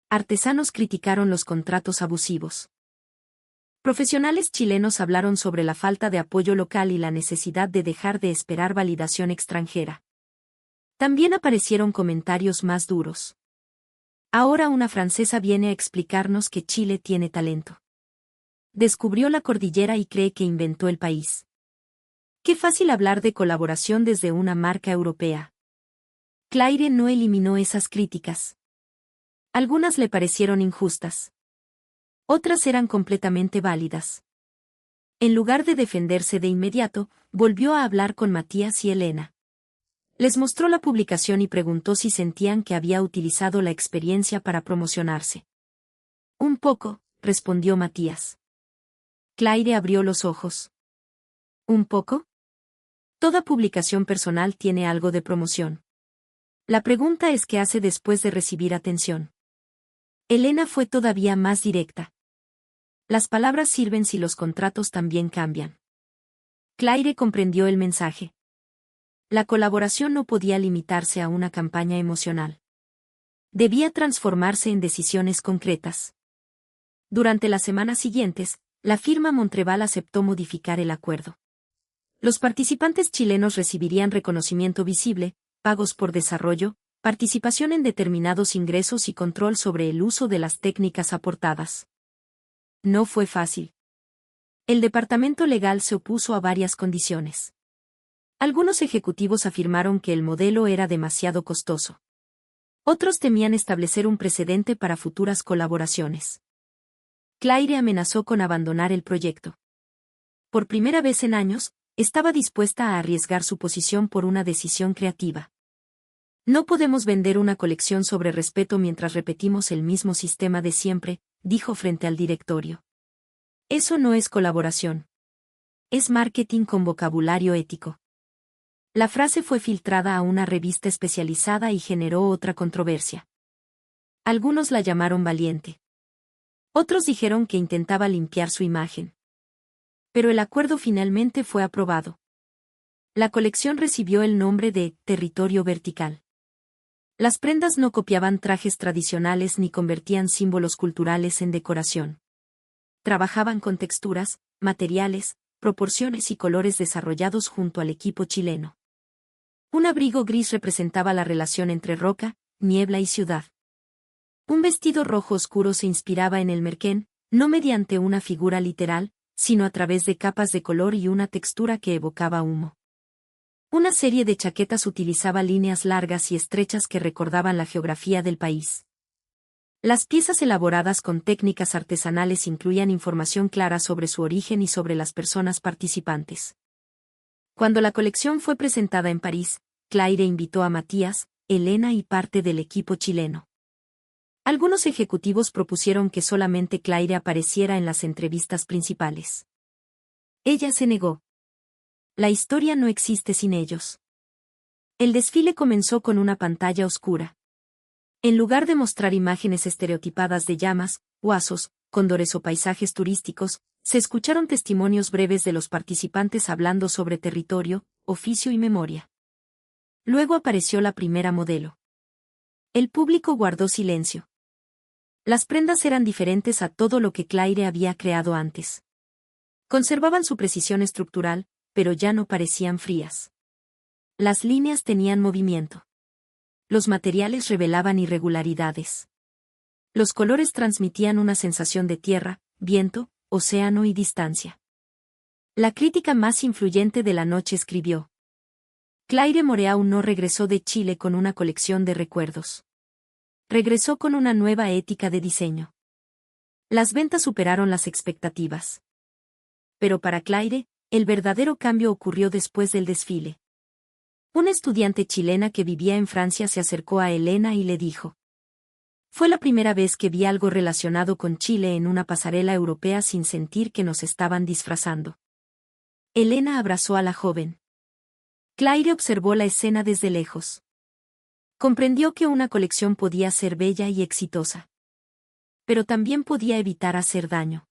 Artesanos criticaron los contratos abusivos. Profesionales chilenos hablaron sobre la falta de apoyo local y la necesidad de dejar de esperar validación extranjera. También aparecieron comentarios más duros. Ahora una francesa viene a explicarnos que Chile tiene talento. Descubrió la cordillera y cree que inventó el país. Qué fácil hablar de colaboración desde una marca europea. Claire no eliminó esas críticas. Algunas le parecieron injustas. Otras eran completamente válidas. En lugar de defenderse de inmediato, volvió a hablar con Matías y Elena. Les mostró la publicación y preguntó si sentían que había utilizado la experiencia para promocionarse. Un poco, respondió Matías. Claire abrió los ojos. ¿Un poco? Toda publicación personal tiene algo de promoción. La pregunta es qué hace después de recibir atención. Elena fue todavía más directa. Las palabras sirven si los contratos también cambian. Claire comprendió el mensaje. La colaboración no podía limitarse a una campaña emocional. Debía transformarse en decisiones concretas. Durante las semanas siguientes, la firma Montreval aceptó modificar el acuerdo. Los participantes chilenos recibirían reconocimiento visible, pagos por desarrollo, participación en determinados ingresos y control sobre el uso de las técnicas aportadas. No fue fácil. El departamento legal se opuso a varias condiciones. Algunos ejecutivos afirmaron que el modelo era demasiado costoso. Otros temían establecer un precedente para futuras colaboraciones. Claire amenazó con abandonar el proyecto. Por primera vez en años, estaba dispuesta a arriesgar su posición por una decisión creativa. No podemos vender una colección sobre respeto mientras repetimos el mismo sistema de siempre, dijo frente al directorio. Eso no es colaboración. Es marketing con vocabulario ético. La frase fue filtrada a una revista especializada y generó otra controversia. Algunos la llamaron valiente. Otros dijeron que intentaba limpiar su imagen. Pero el acuerdo finalmente fue aprobado. La colección recibió el nombre de Territorio Vertical. Las prendas no copiaban trajes tradicionales ni convertían símbolos culturales en decoración. Trabajaban con texturas, materiales, proporciones y colores desarrollados junto al equipo chileno. Un abrigo gris representaba la relación entre roca, niebla y ciudad. Un vestido rojo oscuro se inspiraba en el merquén, no mediante una figura literal, sino a través de capas de color y una textura que evocaba humo. Una serie de chaquetas utilizaba líneas largas y estrechas que recordaban la geografía del país. Las piezas elaboradas con técnicas artesanales incluían información clara sobre su origen y sobre las personas participantes. Cuando la colección fue presentada en París, Claire invitó a Matías, Elena y parte del equipo chileno. Algunos ejecutivos propusieron que solamente Claire apareciera en las entrevistas principales. Ella se negó. La historia no existe sin ellos. El desfile comenzó con una pantalla oscura. En lugar de mostrar imágenes estereotipadas de llamas, oasos, cóndores o paisajes turísticos, se escucharon testimonios breves de los participantes hablando sobre territorio, oficio y memoria. Luego apareció la primera modelo. El público guardó silencio. Las prendas eran diferentes a todo lo que Claire había creado antes. Conservaban su precisión estructural, pero ya no parecían frías. Las líneas tenían movimiento. Los materiales revelaban irregularidades. Los colores transmitían una sensación de tierra, viento, océano y distancia. La crítica más influyente de la noche escribió: Claire Moreau no regresó de Chile con una colección de recuerdos. Regresó con una nueva ética de diseño. Las ventas superaron las expectativas. Pero para Claire, el verdadero cambio ocurrió después del desfile. Una estudiante chilena que vivía en Francia se acercó a Elena y le dijo: Fue la primera vez que vi algo relacionado con Chile en una pasarela europea sin sentir que nos estaban disfrazando. Elena abrazó a la joven. Claire observó la escena desde lejos. Comprendió que una colección podía ser bella y exitosa. Pero también podía evitar hacer daño.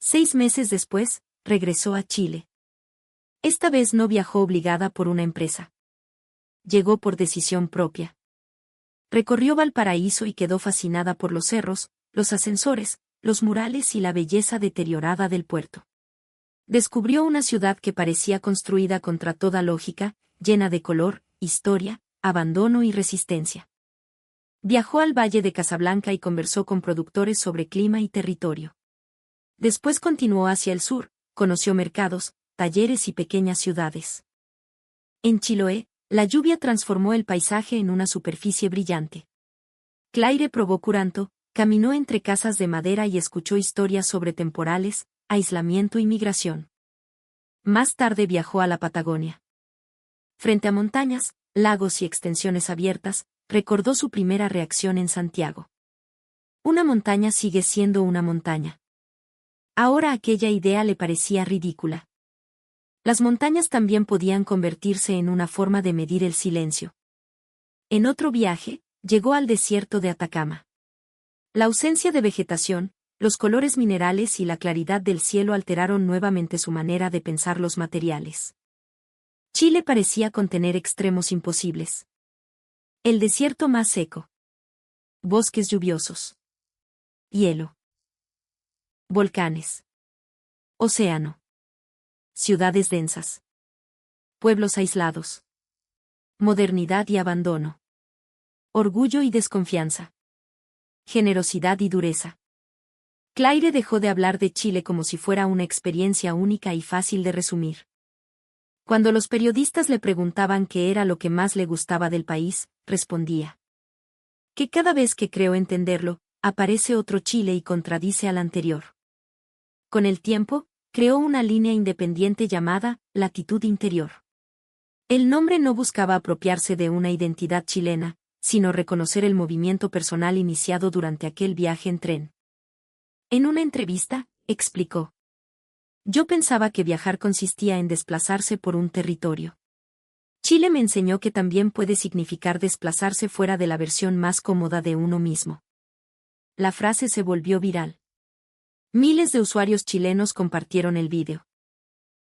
6 meses después, regresó a Chile. Esta vez no viajó obligada por una empresa. Llegó por decisión propia. Recorrió Valparaíso y quedó fascinada por los cerros, los ascensores, los murales y la belleza deteriorada del puerto. Descubrió una ciudad que parecía construida contra toda lógica, llena de color, historia, abandono y resistencia. Viajó al Valle de Casablanca y conversó con productores sobre clima y territorio. Después continuó hacia el sur, conoció mercados, talleres y pequeñas ciudades. En Chiloé, la lluvia transformó el paisaje en una superficie brillante. Claire probó curanto, caminó entre casas de madera y escuchó historias sobre temporales, aislamiento y migración. Más tarde viajó a la Patagonia. Frente a montañas, lagos y extensiones abiertas, recordó su primera reacción en Santiago. Una montaña sigue siendo una montaña. Ahora aquella idea le parecía ridícula. Las montañas también podían convertirse en una forma de medir el silencio. En otro viaje, llegó al desierto de Atacama. La ausencia de vegetación, los colores minerales y la claridad del cielo alteraron nuevamente su manera de pensar los materiales. Chile parecía contener extremos imposibles. El desierto más seco. Bosques lluviosos. Hielo. Volcanes. Océano. Ciudades densas. Pueblos aislados. Modernidad y abandono. Orgullo y desconfianza. Generosidad y dureza. Claire dejó de hablar de Chile como si fuera una experiencia única y fácil de resumir. Cuando los periodistas le preguntaban qué era lo que más le gustaba del país, respondía: que cada vez que creo entenderlo, aparece otro Chile y contradice al anterior. Con el tiempo, creó una línea independiente llamada Latitud Interior. El nombre no buscaba apropiarse de una identidad chilena, sino reconocer el movimiento personal iniciado durante aquel viaje en tren. En una entrevista, explicó: Yo pensaba que viajar consistía en desplazarse por un territorio. Chile me enseñó que también puede significar desplazarse fuera de la versión más cómoda de uno mismo. La frase se volvió viral. Miles de usuarios chilenos compartieron el vídeo.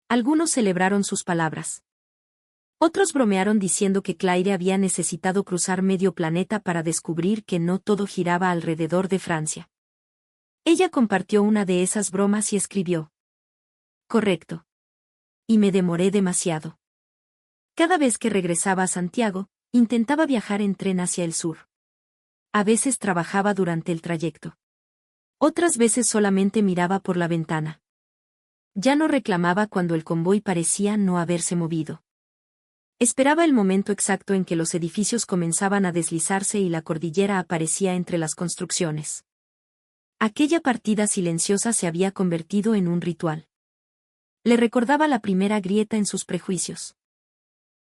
Algunos celebraron sus palabras. Otros bromearon diciendo que Claire había necesitado cruzar medio planeta para descubrir que no todo giraba alrededor de Francia. Ella compartió una de esas bromas y escribió: correcto. Y me demoré demasiado. Cada vez que regresaba a Santiago, intentaba viajar en tren hacia el sur. A veces trabajaba durante el trayecto. Otras veces solamente miraba por la ventana. Ya no reclamaba cuando el convoy parecía no haberse movido. Esperaba el momento exacto en que los edificios comenzaban a deslizarse y la cordillera aparecía entre las construcciones. Aquella partida silenciosa se había convertido en un ritual. Le recordaba la primera grieta en sus prejuicios.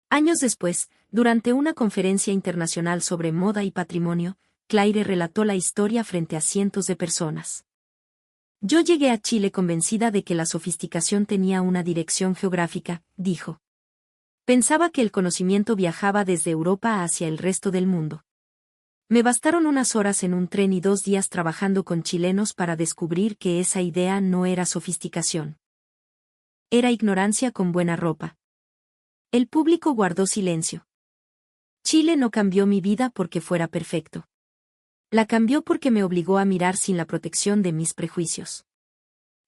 Años después, durante una conferencia internacional sobre moda y patrimonio, Claire relató la historia frente a cientos de personas. Yo llegué a Chile convencida de que la sofisticación tenía una dirección geográfica, dijo. Pensaba que el conocimiento viajaba desde Europa hacia el resto del mundo. Me bastaron unas horas en un tren y 2 días trabajando con chilenos para descubrir que esa idea no era sofisticación. Era ignorancia con buena ropa. El público guardó silencio. Chile no cambió mi vida porque fuera perfecto. La cambió porque me obligó a mirar sin la protección de mis prejuicios.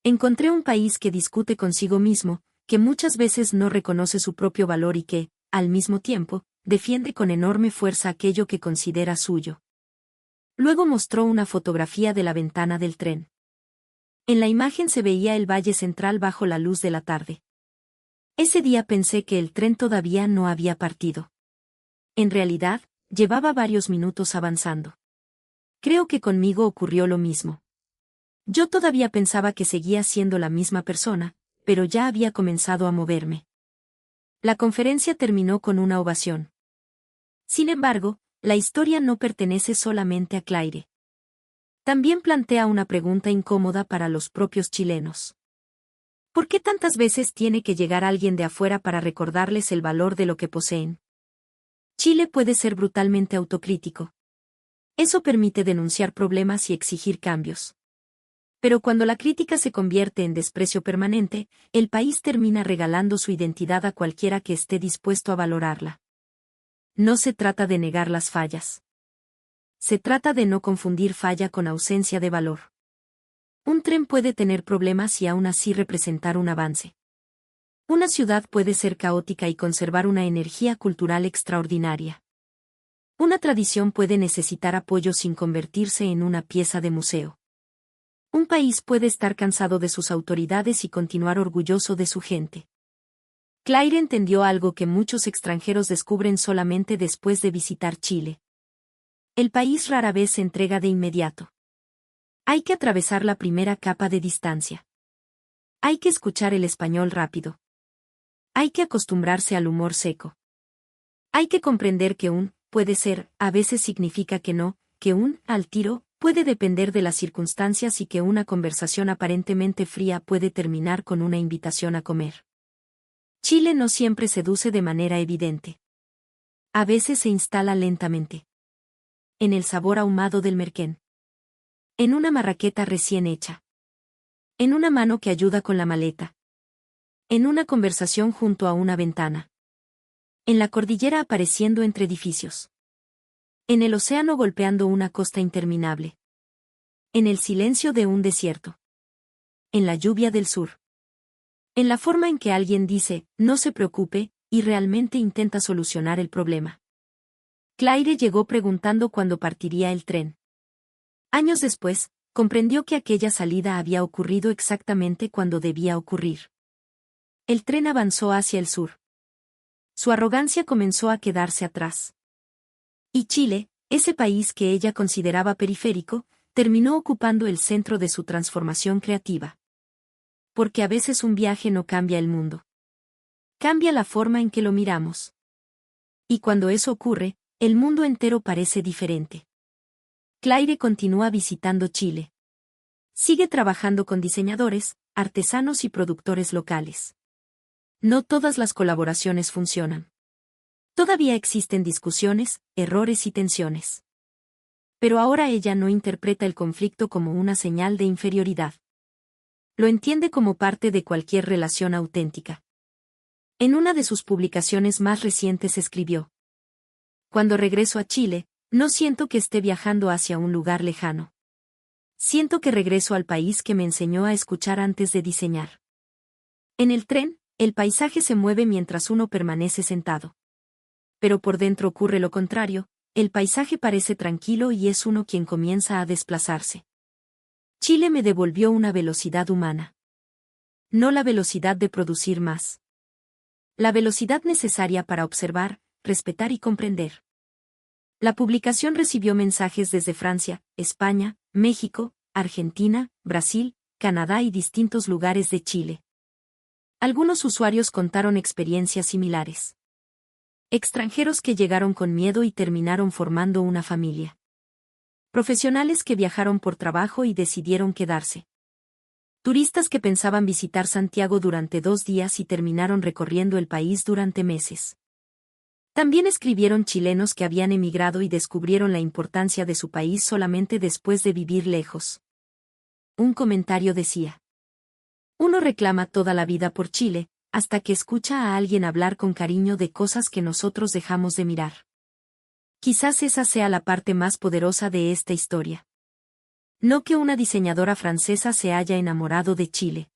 Encontré un país que discute consigo mismo, que muchas veces no reconoce su propio valor y que, al mismo tiempo, defiende con enorme fuerza aquello que considera suyo. Luego mostró una fotografía de la ventana del tren. En la imagen se veía el valle central bajo la luz de la tarde. Ese día pensé que el tren todavía no había partido. En realidad, llevaba varios minutos avanzando. Creo que conmigo ocurrió lo mismo. Yo todavía pensaba que seguía siendo la misma persona, pero ya había comenzado a moverme. La conferencia terminó con una ovación. Sin embargo, la historia no pertenece solamente a Claire. También plantea una pregunta incómoda para los propios chilenos. ¿Por qué tantas veces tiene que llegar alguien de afuera para recordarles el valor de lo que poseen? Chile puede ser brutalmente autocrítico. Eso permite denunciar problemas y exigir cambios. Pero cuando la crítica se convierte en desprecio permanente, el país termina regalando su identidad a cualquiera que esté dispuesto a valorarla. No se trata de negar las fallas. Se trata de no confundir falla con ausencia de valor. Un tren puede tener problemas y aún así representar un avance. Una ciudad puede ser caótica y conservar una energía cultural extraordinaria. Una tradición puede necesitar apoyo sin convertirse en una pieza de museo. Un país puede estar cansado de sus autoridades y continuar orgulloso de su gente. Claire entendió algo que muchos extranjeros descubren solamente después de visitar Chile. El país rara vez se entrega de inmediato. Hay que atravesar la primera capa de distancia. Hay que escuchar el español rápido. Hay que acostumbrarse al humor seco. Hay que comprender que un puede ser a veces significa que no, que un al tiro puede depender de las circunstancias y que una conversación aparentemente fría puede terminar con una invitación a comer. Chile no siempre seduce de manera evidente. A veces se instala lentamente. En el sabor ahumado del merquén. En una marraqueta recién hecha. En una mano que ayuda con la maleta. En una conversación junto a una ventana. En la cordillera apareciendo entre edificios. En el océano golpeando una costa interminable. En el silencio de un desierto. En la lluvia del sur. En la forma en que alguien dice, no se preocupe, y realmente intenta solucionar el problema. Claire llegó preguntando cuándo partiría el tren. Años después, comprendió que aquella salida había ocurrido exactamente cuando debía ocurrir. El tren avanzó hacia el sur. Su arrogancia comenzó a quedarse atrás. Y Chile, ese país que ella consideraba periférico, terminó ocupando el centro de su transformación creativa. Porque a veces un viaje no cambia el mundo. Cambia la forma en que lo miramos. Y cuando eso ocurre, el mundo entero parece diferente. Claire continúa visitando Chile. Sigue trabajando con diseñadores, artesanos y productores locales. No todas las colaboraciones funcionan. Todavía existen discusiones, errores y tensiones. Pero ahora ella no interpreta el conflicto como una señal de inferioridad. Lo entiende como parte de cualquier relación auténtica. En una de sus publicaciones más recientes escribió: Cuando regreso a Chile, no siento que esté viajando hacia un lugar lejano. Siento que regreso al país que me enseñó a escuchar antes de diseñar. En el tren, el paisaje se mueve mientras uno permanece sentado. Pero por dentro ocurre lo contrario, el paisaje parece tranquilo y es uno quien comienza a desplazarse. Chile me devolvió una velocidad humana. No la velocidad de producir más. La velocidad necesaria para observar, respetar y comprender. La publicación recibió mensajes desde Francia, España, México, Argentina, Brasil, Canadá y distintos lugares de Chile. Algunos usuarios contaron experiencias similares. Extranjeros que llegaron con miedo y terminaron formando una familia. Profesionales que viajaron por trabajo y decidieron quedarse. Turistas que pensaban visitar Santiago durante 2 días y terminaron recorriendo el país durante meses. También escribieron chilenos que habían emigrado y descubrieron la importancia de su país solamente después de vivir lejos. Un comentario decía: uno reclama toda la vida por Chile, hasta que escucha a alguien hablar con cariño de cosas que nosotros dejamos de mirar. Quizás esa sea la parte más poderosa de esta historia. No que una diseñadora francesa se haya enamorado de Chile,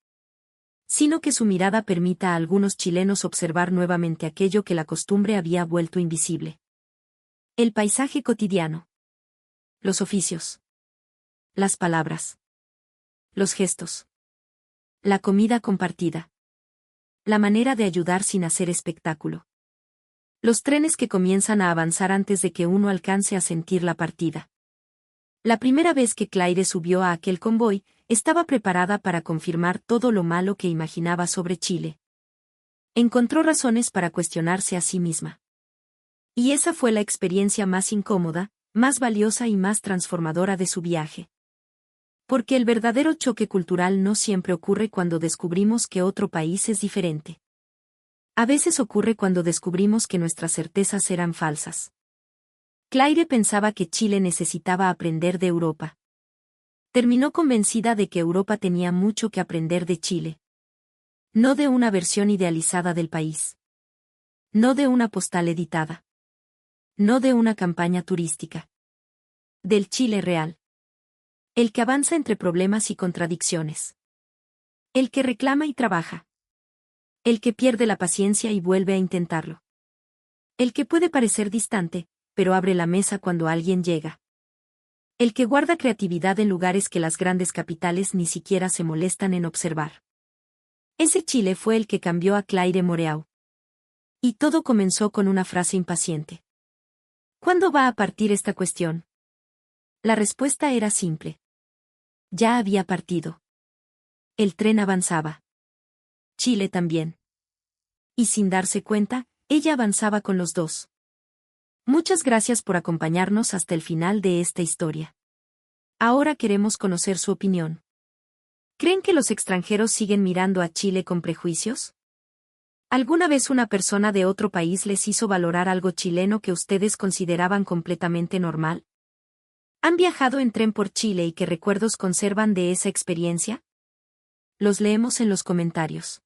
sino que su mirada permita a algunos chilenos observar nuevamente aquello que la costumbre había vuelto invisible. El paisaje cotidiano. Los oficios. Las palabras. Los gestos. La comida compartida. La manera de ayudar sin hacer espectáculo. Los trenes que comienzan a avanzar antes de que uno alcance a sentir la partida. La primera vez que Claire subió a aquel convoy, estaba preparada para confirmar todo lo malo que imaginaba sobre Chile. Encontró razones para cuestionarse a sí misma. Y esa fue la experiencia más incómoda, más valiosa y más transformadora de su viaje. Porque el verdadero choque cultural no siempre ocurre cuando descubrimos que otro país es diferente. A veces ocurre cuando descubrimos que nuestras certezas eran falsas. Claire pensaba que Chile necesitaba aprender de Europa. Terminó convencida de que Europa tenía mucho que aprender de Chile. No de una versión idealizada del país. No de una postal editada. No de una campaña turística. Del Chile real. El que avanza entre problemas y contradicciones. El que reclama y trabaja. El que pierde la paciencia y vuelve a intentarlo. El que puede parecer distante, pero abre la mesa cuando alguien llega. El que guarda creatividad en lugares que las grandes capitales ni siquiera se molestan en observar. Ese Chile fue el que cambió a Claire Moreau. Y todo comenzó con una frase impaciente. ¿Cuándo va a partir esta cuestión? La respuesta era simple. Ya había partido. El tren avanzaba. Chile también. Y sin darse cuenta, ella avanzaba con los dos. Muchas gracias por acompañarnos hasta el final de esta historia. Ahora queremos conocer su opinión. ¿Creen que los extranjeros siguen mirando a Chile con prejuicios? ¿Alguna vez una persona de otro país les hizo valorar algo chileno que ustedes consideraban completamente normal? ¿Han viajado en tren por Chile y qué recuerdos conservan de esa experiencia? Los leemos en los comentarios.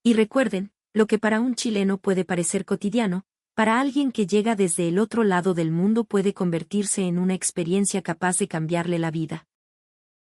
Y recuerden, lo que para un chileno puede parecer cotidiano, para alguien que llega desde el otro lado del mundo puede convertirse en una experiencia capaz de cambiarle la vida.